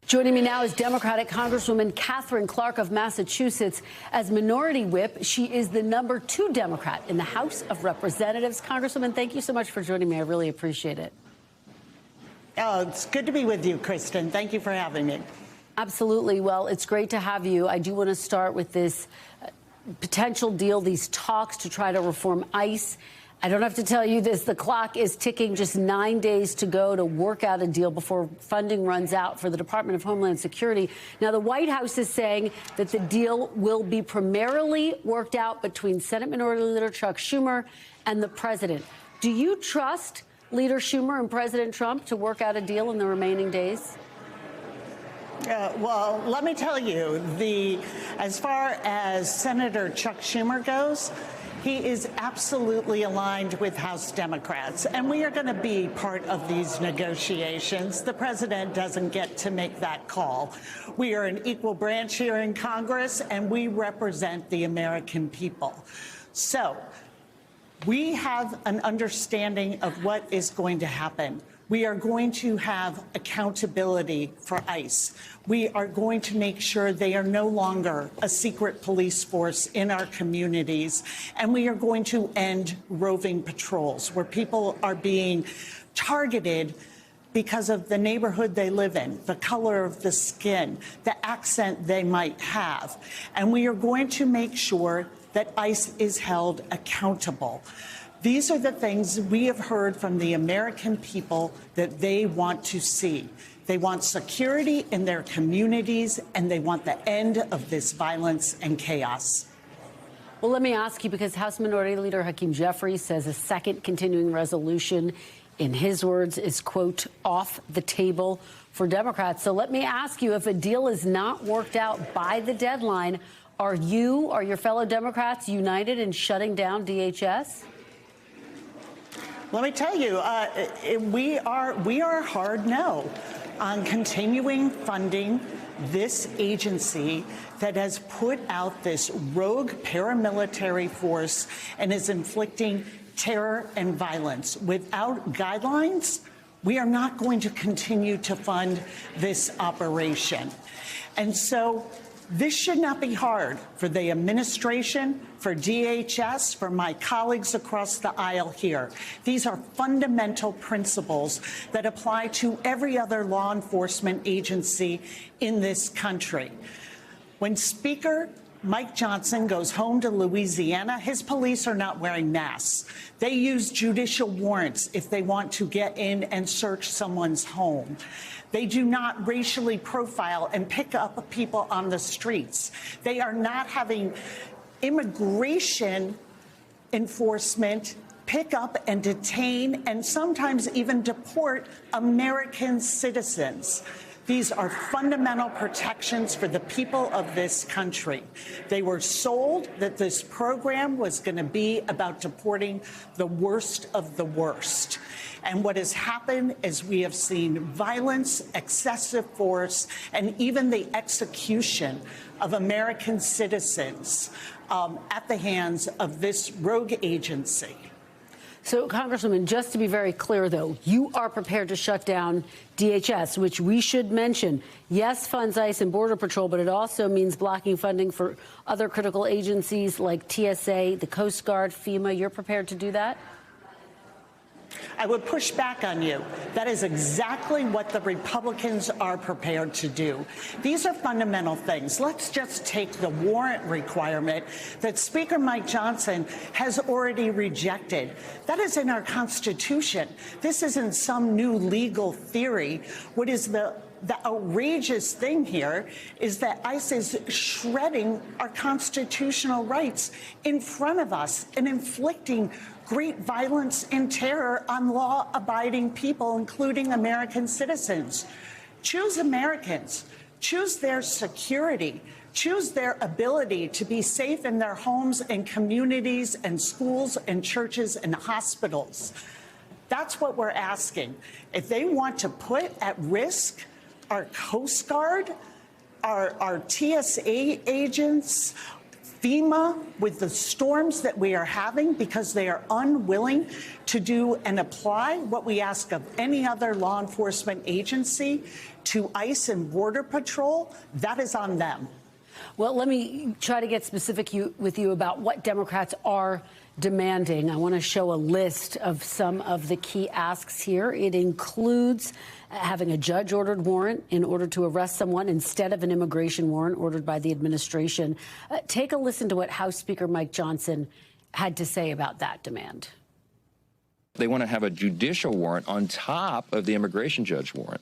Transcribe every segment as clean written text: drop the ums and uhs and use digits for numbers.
Joining me now is Democratic Congresswoman Katherine Clark of Massachusetts. As Minority Whip, she is the #2 Democrat in the House of Representatives. Congresswoman, thank you so much for joining me. I really appreciate it. Oh, it's good to be with you, Kristen. Thank you for having me. Absolutely. Well, it's great to have you. I do want to start with this potential deal, these talks to try to reform ICE. I don't have to tell you this. The clock is ticking, just 9 days to go to work out a deal before funding runs out for the Department of Homeland Security. Now, the White House is saying that the deal will be primarily worked out between Senate Minority Leader Chuck Schumer and the president. Do you trust Leader Schumer and President Trump to work out a deal in the remaining days? Well, let me tell you, as far as Senator Chuck Schumer goes, he is absolutely aligned with House Democrats, and we are going to be part of these negotiations. The president doesn't get to make that call. We are an equal branch here in Congress, and we represent the American people. So we have an understanding of what is going to happen. We are going to have accountability for ICE. We are going to make sure they are no longer a secret police force in our communities. And we are going to end roving patrols where people are being targeted because of the neighborhood they live in, the color of the skin, the accent they might have. And we are going to make sure that ICE is held accountable. These are the things we have heard from the American people that they want to see. They want security in their communities, and they want the end of this violence and chaos. Well, let me ask you, because House Minority Leader Hakeem Jeffries says a second continuing resolution, in his words, is, quote, off the table for Democrats. So let me ask you, if a deal is not worked out by the deadline, are your fellow Democrats united in shutting down DHS? Let me tell you, we are hard no on continuing funding this agency that has put out this rogue paramilitary force and is inflicting terror and violence. Without guidelines, we are not going to continue to fund this operation. And so this should not be hard for the administration, for DHS, for my colleagues across the aisle here. These are fundamental principles that apply to every other law enforcement agency in this country. When Speaker Mike Johnson goes home to Louisiana, his police are not wearing masks. They use judicial warrants if they want to get in and search someone's home. They do not racially profile and pick up people on the streets. They are not having immigration enforcement pick up and detain and sometimes even deport American citizens. These are fundamental protections for the people of this country. They were sold that this program was going to be about deporting the worst of the worst. And what has happened is we have seen violence, excessive force, and even the execution of American citizens at the hands of this rogue agency. So, Congresswoman, just to be very clear, though, you are prepared to shut down DHS, which we should mention, yes, funds ICE and Border Patrol, but it also means blocking funding for other critical agencies like TSA, the Coast Guard, FEMA. You're prepared to do that? I would push back on you. That is exactly what the Republicans are prepared to do. These are fundamental things. Let's just take the warrant requirement that Speaker Mike Johnson has already rejected. That is in our Constitution. This isn't some new legal theory. What is the outrageous thing here is that ICE is shredding our constitutional rights in front of us and inflicting great violence and terror on law-abiding people, including American citizens. Choose Americans. Choose their security. Choose their ability to be safe in their homes and communities and schools and churches and hospitals. That's what we're asking. If they want to put at risk our Coast Guard, our TSA agents, FEMA, with the storms that we are having, because they are unwilling to do and apply what we ask of any other law enforcement agency to ICE and Border Patrol, that is on them. Well, let me try to get specific with you about what Democrats are demanding. I want to show a list of some of the key asks here. It includes having a judge-ordered warrant in order to arrest someone instead of an immigration warrant ordered by the administration. Take a listen to what House Speaker Mike Johnson had to say about that demand. They want to have a judicial warrant on top of the immigration judge warrant.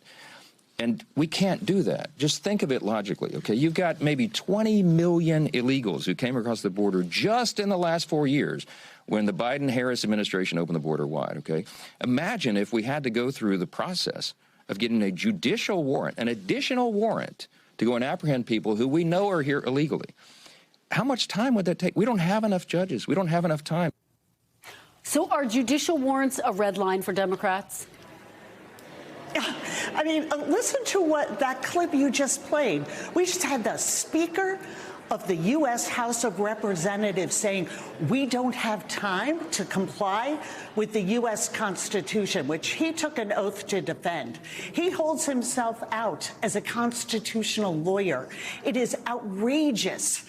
And we can't do that. Just think of it logically, okay? You've got maybe 20 million illegals who came across the border just in the last 4 years when the Biden-Harris administration opened the border wide, okay? Imagine if we had to go through the process of getting a judicial warrant, an additional warrant, to go and apprehend people who we know are here illegally. How much time would that take? We don't have enough judges. We don't have enough time. So are judicial warrants a red line for Democrats? I mean, listen to what that clip you just played. We just had the Speaker of the U.S. House of Representatives saying we don't have time to comply with the U.S. Constitution, which he took an oath to defend. He holds himself out as a constitutional lawyer. It is outrageous,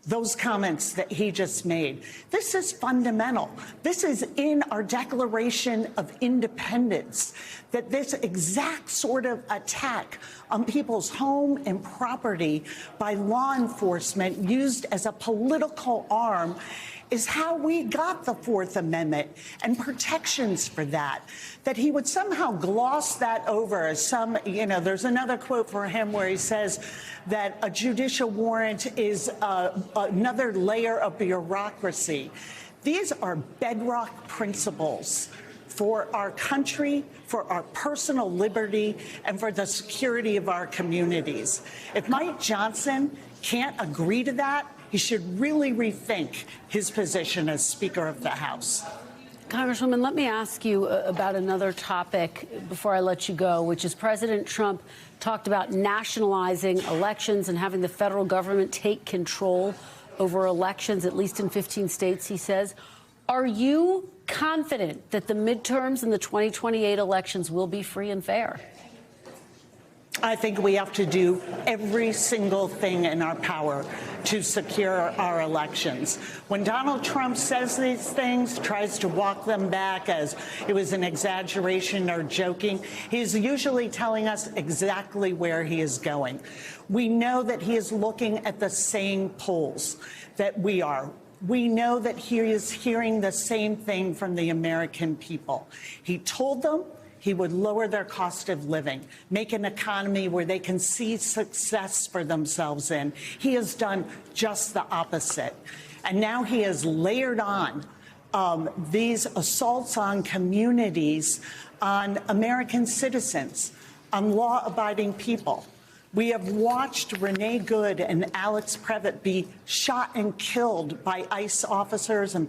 those comments that he just made. This is fundamental. This is in our Declaration of Independence, that this exact sort of attack on people's home and property by law enforcement used as a political arm is how we got the Fourth Amendment and protections for that. That he would somehow gloss that over as some, there's another quote for him where he says that a judicial warrant is another layer of bureaucracy. These are bedrock principles for our country, for our personal liberty, and for the security of our communities. If Mike Johnson can't agree to that, he should really rethink his position as Speaker of the House. Congresswoman, let me ask you about another topic before I let you go, which is President Trump talked about nationalizing elections and having the federal government take control over elections, at least in 15 states, he says. Are you confident that the midterms and the 2028 elections will be free and fair? I think we have to do every single thing in our power to secure our elections. When Donald Trump says these things, tries to walk them back as it was an exaggeration or joking, he's usually telling us exactly where he is going. We know that he is looking at the same polls that we are. We know that he is hearing the same thing from the American people. He told them he would lower their cost of living, make an economy where they can see success for themselves in. He has done just the opposite. And now he has layered on these assaults on communities, on American citizens, on law-abiding people. We have watched Renee Good and Alex Previtt be shot and killed by ICE officers and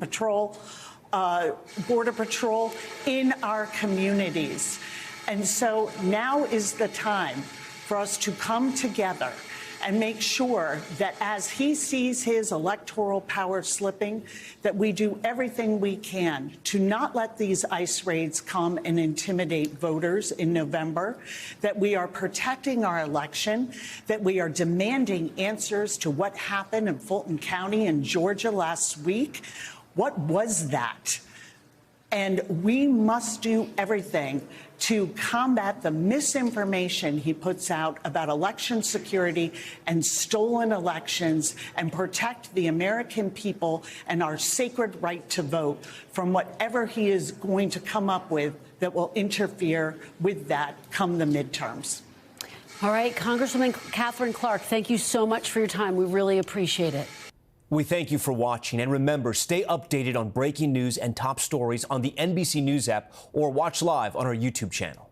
Border Patrol in our communities. And so now is the time for us to come together and make sure that as he sees his electoral power slipping, that we do everything we can to not let these ICE raids come and intimidate voters in November, that we are protecting our election, that we are demanding answers to what happened in Fulton County in Georgia last week. What was that? And we must do everything to combat the misinformation he puts out about election security and stolen elections and protect the American people and our sacred right to vote from whatever he is going to come up with that will interfere with that come the midterms. All right, Congresswoman Katherine Clark, thank you so much for your time. We really appreciate it. We thank you for watching, and remember, stay updated on breaking news and top stories on the NBC News app or watch live on our YouTube channel.